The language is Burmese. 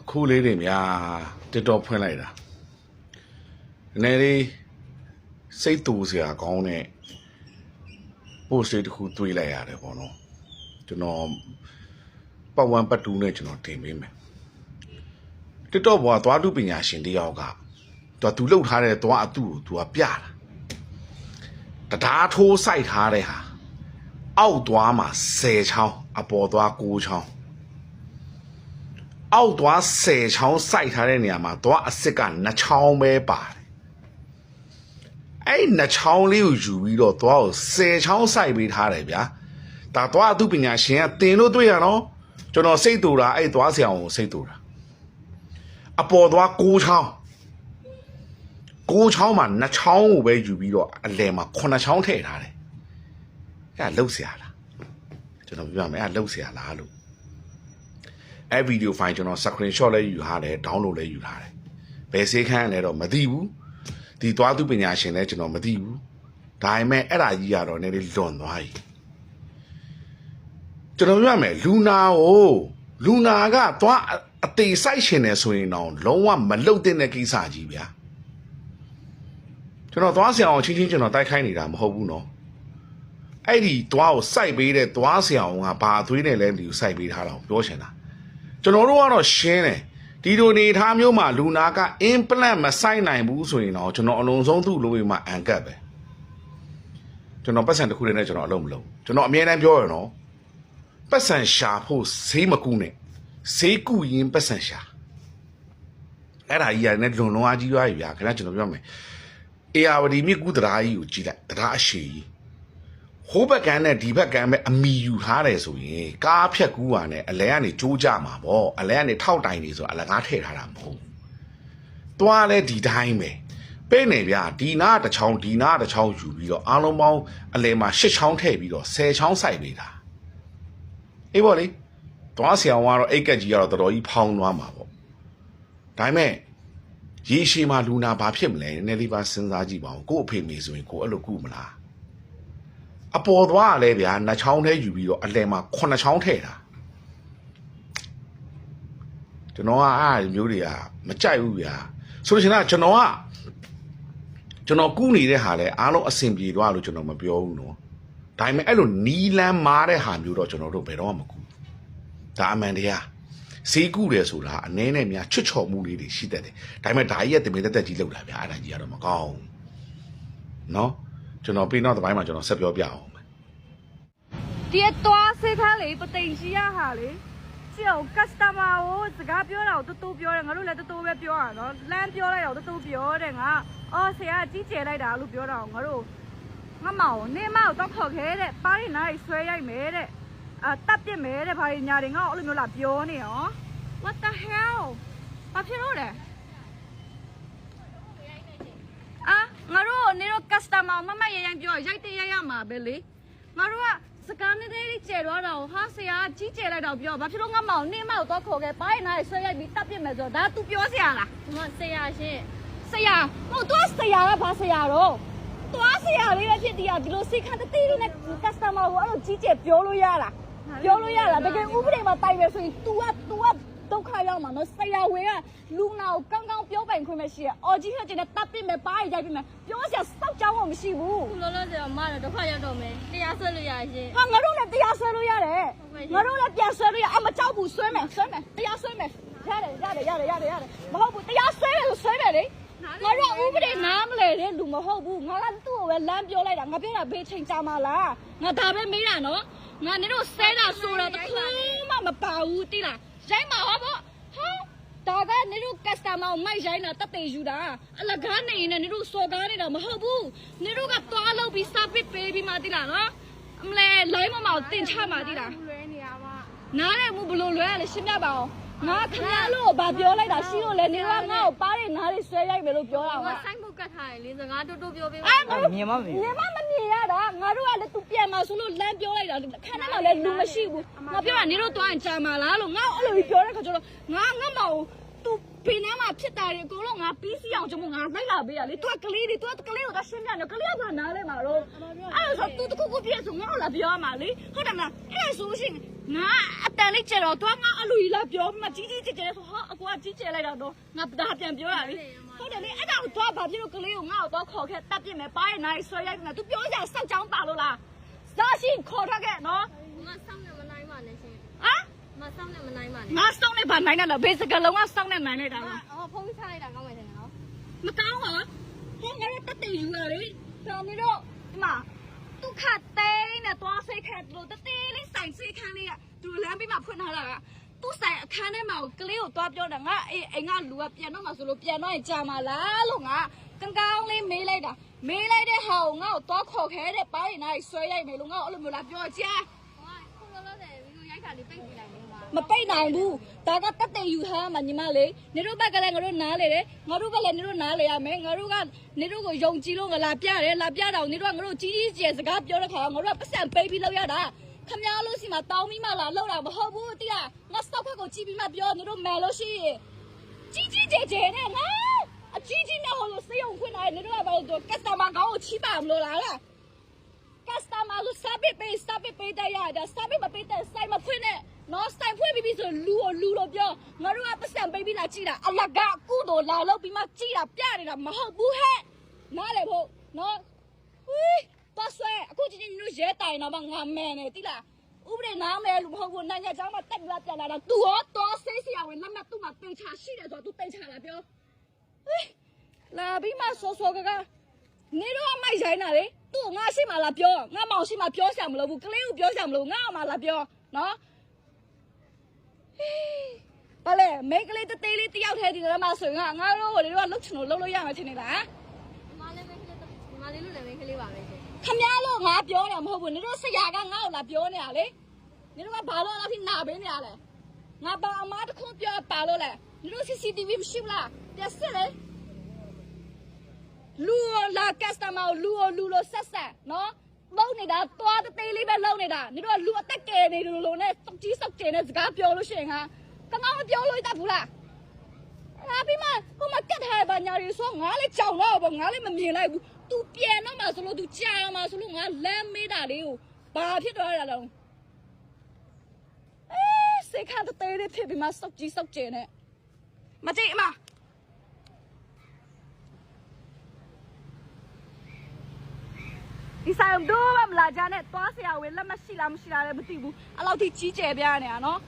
ခုလေးတွေများတက်တော့ဖွင့်လိုက်တာနည်းလေးစိတ်တူစရာကောင်းတဲ့ post တစ်ခုတွေးလိုက်ရတယ်ပေါ့နော်ကျွန်တော်ပတ်ဝန်းပတ်တူးနဲ့ကျွန်တော်တင်ပေးမယ်တက်တော့ဘောကသွားတူပညာရှင်တယောက်ကသူလှုပ်ထားတဲ့သွားအတူကိုသူကပြတာတရားထိုးစိုက်ထားတဲ့ဟာအောက်သွားမှာ10ချောင်းအပေါ်သွား9ချောင်းအောက်သွား10ချောင်းစိုက်ထားတဲ့နေရာမှာသွားအစ်စ်က2ချောင်းပဲပါတယ်အဲ့2ချောင်းလေးကိုယူပြီးတော့သွားကို10ချောင်းစိုက်ပေးထားတယ်ဗျာဒါသွားအသူပညာရှင်ကတင်လို့တွေ့ရတော့ကျွန်တော်စိတ်တူတာအဲ့သွားဆရာကိုစိတ်တူတာအပေါ်သွား9ချောင်း9ချောင်းမှာ2ချောင်းကိုပဲယူပြီးတော့အလယ်မှာ9ချောင်းထည့်ထားတယ်အဲ့လှုပ်เสียလားကျွန်တော်ပြောမယ်အဲ့လှုပ်เสียလားလို့အဲ့ဗီဒီယိုဖိုင်ကျွန်တော် screenshot လည်းယူထားတယ် download လည်းယူထားတယ်ဘယ်စေးခန်းလဲတော့မသိဘူးဒီသွားသူပညာရှင်လည်းကျွန်တော်မသိဘူးဒါပေမဲ့အဲ့ဒါကြီးကတော့နည်းနည်းလွန်သွားပြီကျွန်တော်ပြောမယ်လူနာကသွားအသေးဆိုင်ရှင်နေဆိုရင်တော့လုံးဝမလုတ်တဲ့ကိစ္စကြီးဗျာကျွန်တော်သွားဆရာအောင်ချင်းကျွန်တော်တိုက်ခိုင်းနေတာမဟုတ်ဘူးနော်အဲ့ဒီသွားကိုစိုက်ပေးတဲ့သွားဆရာအောင်ကဘာအသွေးနဲ့လဲဒီကိုစိုက်ပေးထားတာကိုပြောချင်တာကျွန်တော်တို့ကတော့ရှင်းတယ်ဒီလိုနေထားမျိုးမှာလူနာက implant မဆိုင်နိုင်ဘူးဆိုရင်တော့ကျွန်တော်အလုံးစုံသူ့လိုမှအန်ကတ်ပဲကျွန်တော်ပတ်စံတစ်ခုတည်းနဲ့ကျွန်တော်အလုံးမလုံးကျွန်တော်အမြဲတမ်းပြောရတော့ပတ်စံရှာဖို့ဈေးမကူနဲ့ဈေးကူရင်ပတ်စံရှာအဲ့ဒါကြီးရတယ်လွန်လုံးအားကြီးသွားပြီဗျာခင်ဗျာကျွန်တော်ပြောမယ်အေယာဝတီမြစ်ကူးတရားကြီးကိုကြည့်လိုက်တရားအရှိကြီးဟိုးဘက်ကန်းနဲ့ဒီဘက်ကန်းပဲအမီယူထားတယ်ဆိုရင်ကားဖြတ်ကူးပါနဲ့အလဲကနေကျိုးကြမှာပေါ့အလဲကနေထောက်တိုင်နေဆိုအလကားထည့်ထားတာမဟုတ်သွားလဲဒီတိုင်းပဲပဲ့နေဗျာဒီနာတစ်ချောင်းဒီနာတစ်ချောင်းယူပြီးတော့အားလုံးပေါင်းအလဲမှာ10ချောင်းထည့်ပြီးတော့10ချောင်းစိုက်ပေးတာအေးပေါ့လေသွားဆရာကတော့အိတ်ကက်ကြီးကတော့တော်တော်ကြီးဖောင်းသွားမှာပေါ့ဒါပေမဲ့ရေရှည်မှာလူနာဘာဖြစ်မလဲနည်းနည်းလေးပါစဉ်းစားကြည့်ပါဦးကို့အဖေမေဆိုရင်ကိုအဲ့လိုကုမလားအပေါ်သွားလဲဗျာ2ချောင်းထဲယူပြီးတော့အလဲမှာ9ချောင်းထည့်တာကျွန်တော်ကအဲ့ဒီမျိုးတွေကမကြိုက်ဘူးဗျာဆိုလို့ရှိရင်ကျွန်တော်ကူးနေတဲ့ဟာလဲအားလုံးအဆင်ပြေသွားလို့ကျွန်တော်မပြောဘူးနော်ဒါပေမဲ့အဲ့လိုနီလန်းမားတဲ့ဟာမျိုးတော့ကျွန်တော်တို့ဘယ်တော့မှမကူဒါအမှန်တရားဈေးကူတယ်ဆိုတာအနည်းနဲ့များချွတ်ချော်မှုလေးတွေရှိတတ်တယ်ဒါပေမဲ့ဒါကြီးရဲ့တမင်တက်ကြီးလောက်တာဗျာအဲ့ဒါကြီးကတော့မကောင်းဘူးနော်ကျွန်တော်ပြီးနောက်တစ်ပိုင်းမှာကျွန်တော်ဆက်ပြောပြအောင်ဒီတော့စေးထားလေပသိမ်ရှိရဟာလေကျုပ် customer ကိုစကားပြောတာကိုတူပြောတယ်ငါတို့လည်းတူပဲပြောရနော်လမ်းပြောလိုက်တော့တူပြောတယ်ငါအော်ဆရာကြီးကျယ်လိုက်တာလို့ပြောတာငါတို့ငါမောင်နေမောင်တော့ခေါ်ခဲ့တဲ့ပါးရင်နားဆွဲရိုက်မယ်တဲ့တပ်ပြစ်မယ်တဲ့ဘာညာတွေငါ့အဲ့လိုမျိုးလာပြောနေရော What the hell ဘာဖြစ်လို့လဲငါတို့နေတော့ customer မမရိုက်ပြောရိုက်တဲ့ရိုက်ရမှာပဲလေငါတို့ကစကားနဲ့တည်းကျဲတော့တော့ဟာဆရာကြီးကျဲလိုက်တော့ပြောဘာဖြစ်လို့ငါမောင်နေမောင်တော့ခေါ်ခဲ့ပါရင်နားဆွဲရိုက်ပြီးတပ်ပြစ်မယ်ဆိုတော့ဒါ तू ပြောဆရာလားဒီမှာဆရာရှင်းဆရာဟို तू ဆရာကဘာဆရာတော့သွားဆရာလေးလည်းဖြစ်တည်ရဒီလိုစိတ်ခတ်တေးလေးနဲ့ customer ကိုအဲ့လိုကြီးကျယ်ပြောလို့ရလားတကယ်ဥပဒေမှာတိုင်ရဆိုရင် तू ကဒုက္ခရောက်မှာနော်ဆရာဝေကလူနာကိုကောင်းကောင်းပြောပိုင်ခွင့်မရှိရအော်ကြီးဟဲ့ကျင်နဲ့တပ်ပြစ်မယ်ပါးရိုက်ပြစ်မယ်ပြောစရာစောက်ကြောင်းမှမရှိဘူးလောလောဆယ်မတော့ဒုက္ခရောက်တော့မယ်တရားဆွဲလို့ရရှင်ဟာငါတို့လည်းတရားဆွဲလို့ရတယ်ငါတို့လည်းပြန်ဆွဲလို့ရအမကြောက်ဘူးဆွဲမယ်တရားဆွဲမယ်ရတယ်မဟုတ်ဘူးတရားဆွဲတယ်ဆိုဆွဲမယ်လေငါတို့ဥပဒေနားမလဲတဲ့လူမဟုတ်ဘူးငါကသူ့ကိုပဲလမ်းပြောလိုက်တာငါပြောတာဘေးချိန်ကြာမှာလားငါဒါပဲမေးတာနော်ငါနေတို့ဆဲတာဆိုတာတခုမှမပါဘူးတိလားရိုင်းမှာဟောပေါ့ဒါကနေတို့ customer ကိုမိုက်ရိုင်းတာတက်တေယူတာအလကားနေရင်နေတို့စော်ကားနေတာမဟုတ်ဘူးနေတို့ကသွားလို့ပြီး service ပေးပြီးမှတိလားနော်အမလဲလိုင်းမမောင်တင်ချမှာတိလားလွဲနေရပါနားတယ်မဘလို့လွဲရလဲရှင်းပြပါအောင်ငါခင်ဗျားလို့ဗာပြောလိုက်တာရှိလို့လေနေတော့ငါ့ကိုပါးတွေနားတွေဆွဲရိုက်မယ်လို့ပြောတာငါစိုက်မှုကတ်ထားတယ်လေစကားတူပြောပေးပါမြင်မမြင်ရတာငါတို့ကလည်းသူပြန်มาဆိုလို့လမ်းပြောလိုက်တာခဏမှလည်းလူမရှိဘူးငါပြောတာနေတော့သွားရင်ကြာမှာလားလို့ငါအဲ့လိုပြောတဲ့ခါကျတော့ငါမောင်သူပြင်းနာမှာဖြစ်တာတွေအကုန်လုံးငါပြီးစီအောင်ကျမငါလိုက်လာပေးရလေသူကကလေးကိုတော့ရှင်းပြတယ်ကလေးကဘာနားလဲမှာတော့အဲ့ဆိုသူတခုခုပြည့်ဆိုငါ့ကိုလာပြောရမှာလေဟုတ်တယ်မလားအဲ့ဆိုရှင် ငါအတန်လေးကျတော့တော့ငါအလူကြီးလာပြောပြီးမှကြီးကြီးကျယ်ကျယ်ဆိုဟာအကွာကြီးကျယ်လိုက်တော့ငါဒါပြန်ပြောရလေဟုတ်တယ်လေအဲ့ဒါကိုတော့ဘာဖြစ်လို့ကလေးကိုငါ့ကိုတော့ခေါ်ခဲ့တက်ပြစ်မယ်ပါရဲ့နိုင်ဆွဲရိုက်မယ် तू ပြောကြစောက်ချောင်းပါလို့လားဇာရှိခေါ်ထွက်ခဲ့နော် မဆောင်နဲ့မနိုင်ပါနဲ့ရှင် ဟမ် မဆောင်နဲ့မနိုင်ပါနဲ့ ငါစောင်းနေပါနိုင်တယ်လားဘေးစကလုံးကစောင်းနေနိုင်နေတာလား အော်ဖုန်းချလိုက်တာကောင်းမယ်ထင်တယ်နော် မကောင်းပါဘူးဟဲ့ငါတို့တက်တယ်ယူရလေဒါမီတော့ဒီမှာဒုက္ခသိနေတော့စိတ်ခက်လို့တသေးလေးဆိုင်စိတ်ခန်းလေးကသူလမ်းပြီးမှဖွင့်ထားတာကသူ့ဆိုင်အခန်းထဲမှာကလေးကိုသွားပြောတာငါအိမ်ကလူကပြန်တော့မှဆိုလို့ပြန်တော့ရင်ကြာမှာလားလို့ငါကောင်းလေးမေးလိုက်တာမေးလိုက်တဲ့ဟာကိုငါ့ကိုသွားခေါ်ခဲတဲ့ပါးရင်နိုင်ဆွဲရိုက်မယ်လို့ငါ့အဲ့လိုမျိုးလားပြောချင် ဟိုကခုလောလောဆယ်ဗီဒီယိုရိုက်တာလေးပိတ်ပြလိုက်တယ်မှာ မပိတ်နိုင်ဘူးဒါကတက်တဲ့ယူထားမှာညီမလေးနေတို့ဘက်ကလည်းငါတို့နားလေတယ်ငါတို့ကလည်းနေတို့နားလေရမယ်ငါတို့ကနေတို့ကိုယုံကြည်လို့ငါလာပြတယ်လာပြတော့နေတို့ကငါတို့ကြီးကြီးကျယ်စကားပြောတဲ့ခါငါတို့ကပတ်စံပေးပြီးလောက်ရတာခမများလို့စီမှာတောင်းပြီးမှလာလောက်တာမဟုတ်ဘူးတိလားငါစတော့ဖက်ကိုကြည့်ပြီးမှပြောနေတို့မယ်လို့ရှိရင်ကြီးကြီးကျယ်ကျယ်နဲ့ငါအကြီးကြီးနဲ့ဟိုလိုစေယုံခွင့်နိုင်နေတို့ကဘာလို့ကက်စတမာကောင်းကိုချီးပါမလို့လားကက်စတမာလို့စပစ်ပေးတဲ့ရတာစပစ်မပေးတဲ့စိုက်မဖွင့်နဲ့နော်စိုက်ဖွင့်ပြီးဆိုလူလို့ပြောငါတို့ကပတ်စံပေးပြီးလာကြည့်တာအလကကုသိုလ်လာလို့ပြီးမှကြည့်တာပြနေတာမဟုတ်ဘူးဟဲ့နားလေဖို့နော်ဟိပတ်ဆွဲအခုချင်းချင်းတို့ရဲတိုင်တော့ငါမဲနေတိလားဥပဒေနားမဲလို့မဟုတ်ဘူးနိုင်ငံခြားမှာတက်ပြီးပြန်လာတာ तू ရောတော့ဆေးဆရာဝင်လက်မှတ်သူ့မှာတင်ချရှိတယ်ဆိုတော့ तू တင်ချလာပြောလာပြီးမှစောကနေတော့မိုက်ဆိုင်တာလေသူ့ငါရှိမှလာပြောငါမောင်ရှိမှပြောစရာမလိုဘူးကလေးကိုပြောစရာမလိုငါ့မှာလာပြောနော်ဘာလဲမိကလေးတသေးလေးတယောက်ထဲဒီထဲမှာဆိုရင်ငါတို့ဟိုလေတော့လှုပ်ချင်လို့လှုပ်လို့ရမှာချင်နေလား မလေးပဲခလေးမလေးလို့လည်းပဲခလေးပါပဲရှင် ခမည်းလို့ငါပြောနေတာမဟုတ်ဘူးနေတို့ဆရာကငါ့ကိုလာပြောနေတာလေနေတို့ကဘာလို့အဲ့ဒီနာပေးနေရလဲငါဘာအမားတခုပြောပါလို့လဲနေတို့ CCTV မရှိဘူးလားပြက်စစ်လေလူလာကက်စတမာလူလို့ဆက်နော်လုံးနေတာသွားတသေးလေးပဲလုံးနေတာနေတို့ကလူအသက်ကယ်နေလို့နဲ့စောက်ကြီးစောက်ကျင်တဲ့စကားပြောလို့ရှိရင်ဟာကောင်းမပြောလို့တတ်ဘူးလားငါပြီးမှဟိုမှာကတ်ထားတဲ့ဘာညာတွေဆိုငါလည်းကြောင်တော့ပေါ့ငါလည်းမမြင်လိုက်ဘူး तू ပြန်တော့မှဆိုလို့ तू ကြာမှာဆိုလို့ငါလမ်းမေးတာလေးကိုဘာဖြစ်သွားရလဲစိတ်ခါတသေးလေးဖြစ်ပြီးမှစောက်ကြီးစောက်ကျင်နဲ့မကြည့်အမဒီဆိုင်တော့မလာကြနဲ့သွားဆရာဝင်လက်မရှိလားမရှိလားလည်းမသိဘူးအဲ့လောက်ထိကြီးကျယ်ပြနေတာနော်